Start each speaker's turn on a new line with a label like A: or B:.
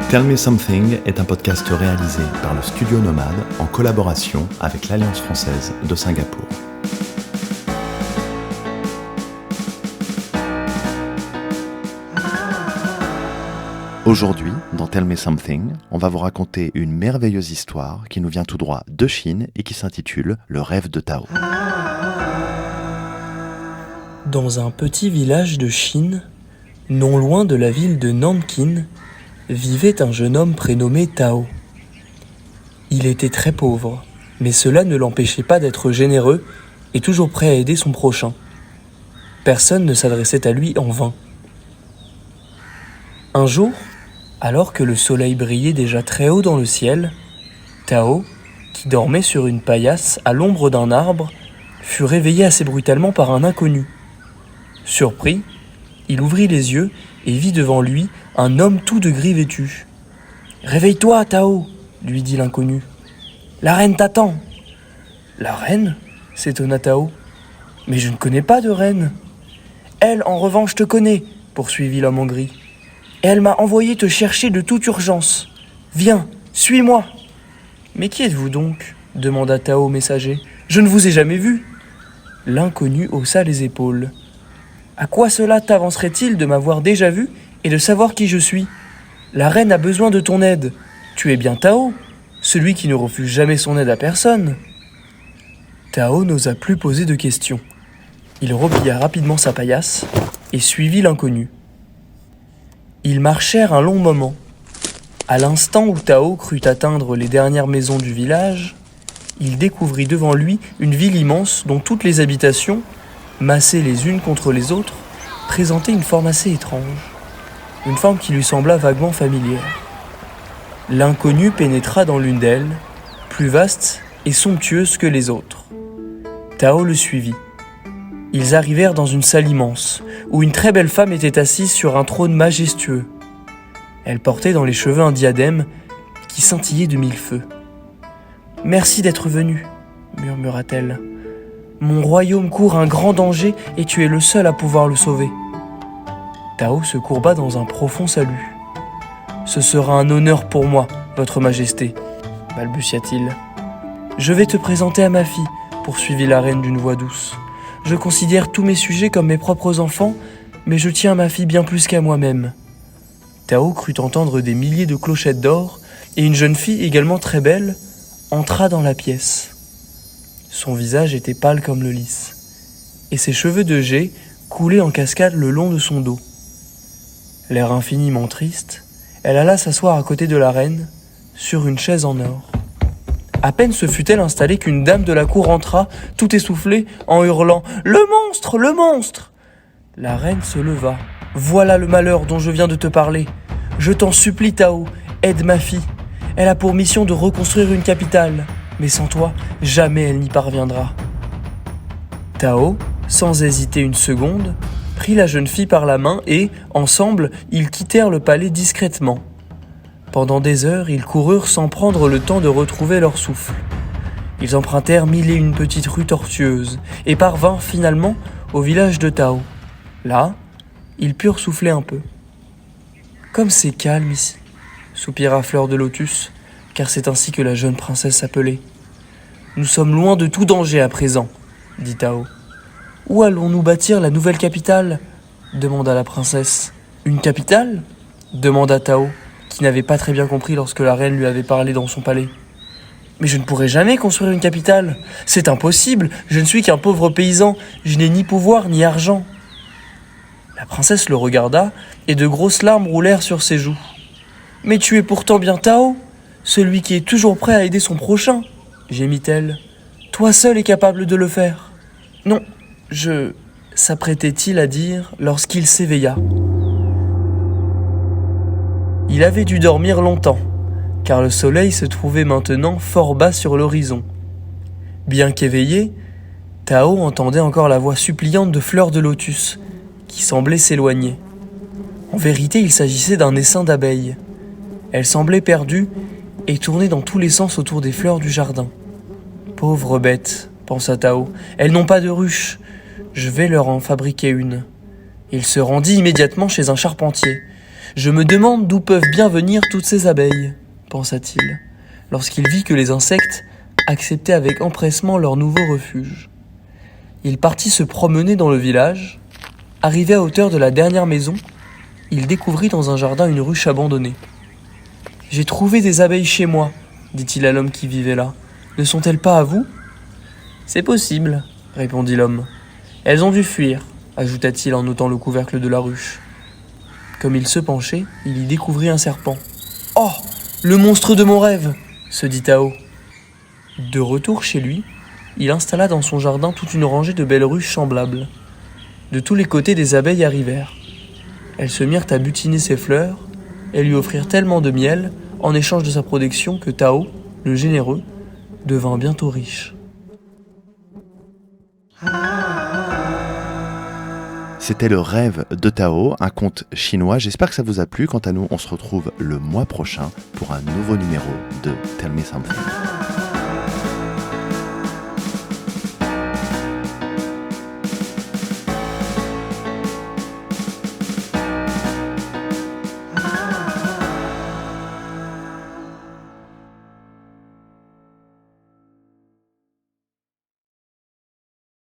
A: Tell Me Something est un podcast réalisé par le Studio Nomade en collaboration avec l'Alliance française de Singapour. Aujourd'hui, dans Tell Me Something, on va vous raconter une merveilleuse histoire qui nous vient tout droit de Chine et qui s'intitule « Le rêve de Tao ».
B: Dans un petit village de Chine, non loin de la ville de Nankin, vivait un jeune homme prénommé Tao. Il était très pauvre, mais cela ne l'empêchait pas d'être généreux et toujours prêt à aider son prochain. Personne ne s'adressait à lui en vain. Un jour, alors que le soleil brillait déjà très haut dans le ciel, Tao, qui dormait sur une paillasse à l'ombre d'un arbre, fut réveillé assez brutalement par un inconnu. Surpris, il ouvrit les yeux et vit devant lui un homme tout de gris vêtu. « Réveille-toi, Tao !» lui dit l'inconnu. « La reine t'attend !»« La reine ?» s'étonna Tao. « Mais je ne connais pas de reine. »« Elle, en revanche, te connaît !» poursuivit l'homme en gris. « Et elle m'a envoyé te chercher de toute urgence. Viens, suis-moi !»« Mais qui êtes-vous donc ?» demanda Tao au messager. « Je ne vous ai jamais vu. » L'inconnu haussa les épaules. « À quoi cela t'avancerait-il de m'avoir déjà vu et de savoir qui je suis ? La reine a besoin de ton aide. Tu es bien Tao, celui qui ne refuse jamais son aide à personne. » Tao n'osa plus poser de questions. Il replia rapidement sa paillasse et suivit l'inconnu. Ils marchèrent un long moment. À l'instant où Tao crut atteindre les dernières maisons du village, il découvrit devant lui une ville immense dont toutes les habitations, massées les unes contre les autres, présentaient une forme assez étrange, une forme qui lui sembla vaguement familière. L'inconnu pénétra dans l'une d'elles, plus vaste et somptueuse que les autres. Tao le suivit. Ils arrivèrent dans une salle immense, où une très belle femme était assise sur un trône majestueux. Elle portait dans les cheveux un diadème qui scintillait de mille feux. « Merci d'être venu, » murmura-t-elle. « Mon royaume court un grand danger et tu es le seul à pouvoir le sauver. » Tao se courba dans un profond salut. « Ce sera un honneur pour moi, votre majesté, » balbutia-t-il. « Je vais te présenter à ma fille, » poursuivit la reine d'une voix douce. « Je considère tous mes sujets comme mes propres enfants, mais je tiens à ma fille bien plus qu'à moi-même. » Tao crut entendre des milliers de clochettes d'or, et une jeune fille également très belle entra dans la pièce. Son visage était pâle comme le lys, et ses cheveux de jais coulaient en cascade le long de son dos. L'air infiniment triste, elle alla s'asseoir à côté de la reine, sur une chaise en or. À peine se fut-elle installée qu'une dame de la cour entra, tout essoufflée, en hurlant « Le monstre, le monstre !» La reine se leva. « Voilà le malheur dont je viens de te parler. Je t'en supplie, Tao, aide ma fille. Elle a pour mission de reconstruire une capitale, mais sans toi, jamais elle n'y parviendra. » Tao, sans hésiter une seconde, prit la jeune fille par la main et, ensemble, ils quittèrent le palais discrètement. Pendant des heures, ils coururent sans prendre le temps de retrouver leur souffle. Ils empruntèrent 1001 petites rues tortueuses et parvinrent finalement au village de Tao. Là, ils purent souffler un peu. « Comme c'est calme ici !» soupira Fleur de Lotus, car c'est ainsi que la jeune princesse s'appelait. « Nous sommes loin de tout danger à présent, » dit Tao. « Où allons-nous bâtir la nouvelle capitale ?» demanda la princesse. « Une capitale ?» demanda Tao, qui n'avait pas très bien compris lorsque la reine lui avait parlé dans son palais. « Mais je ne pourrai jamais construire une capitale. C'est impossible, je ne suis qu'un pauvre paysan, je n'ai ni pouvoir ni argent. » La princesse le regarda, et de grosses larmes roulèrent sur ses joues. « Mais tu es pourtant bien Tao, celui qui est toujours prêt à aider son prochain, » gémit-elle. « Toi seul es capable de le faire. »« Non, je... » s'apprêtait-il à dire lorsqu'il s'éveilla. Il avait dû dormir longtemps, car le soleil se trouvait maintenant fort bas sur l'horizon. Bien qu'éveillé, Tao entendait encore la voix suppliante de Fleur de Lotus, qui semblait s'éloigner. En vérité, il s'agissait d'un essaim d'abeilles. Elles semblaient perdues et tournaient dans tous les sens autour des fleurs du jardin. « Pauvres bêtes, » pensa Tao, « elles n'ont pas de ruche. Je vais leur en fabriquer une. » Il se rendit immédiatement chez un charpentier. Je me demande d'où peuvent bien venir toutes ces abeilles, pensa-t-il, lorsqu'il vit que les insectes acceptaient avec empressement leur nouveau refuge. Il partit se promener dans le village. Arrivé à hauteur de la dernière maison, il découvrit dans un jardin une ruche abandonnée. « J'ai trouvé des abeilles chez moi, dit-il à l'homme qui vivait là. Ne sont-elles pas à vous ?»« C'est possible, répondit l'homme. Elles ont dû fuir, ajouta-t-il en ôtant le couvercle de la ruche. Comme il se penchait, il y découvrit un serpent. « Oh, le monstre de mon rêve !» se dit Tao. De retour chez lui, il installa dans son jardin toute une rangée de belles ruches semblables. De tous les côtés, des abeilles arrivèrent. Elles se mirent à butiner ses fleurs et lui offrirent tellement de miel en échange de sa protection que Tao, le généreux, devint bientôt riche.
A: C'était le rêve de Tao, un conte chinois. J'espère que ça vous a plu. Quant à nous, on se retrouve le mois prochain pour un nouveau numéro de Tell Me Something.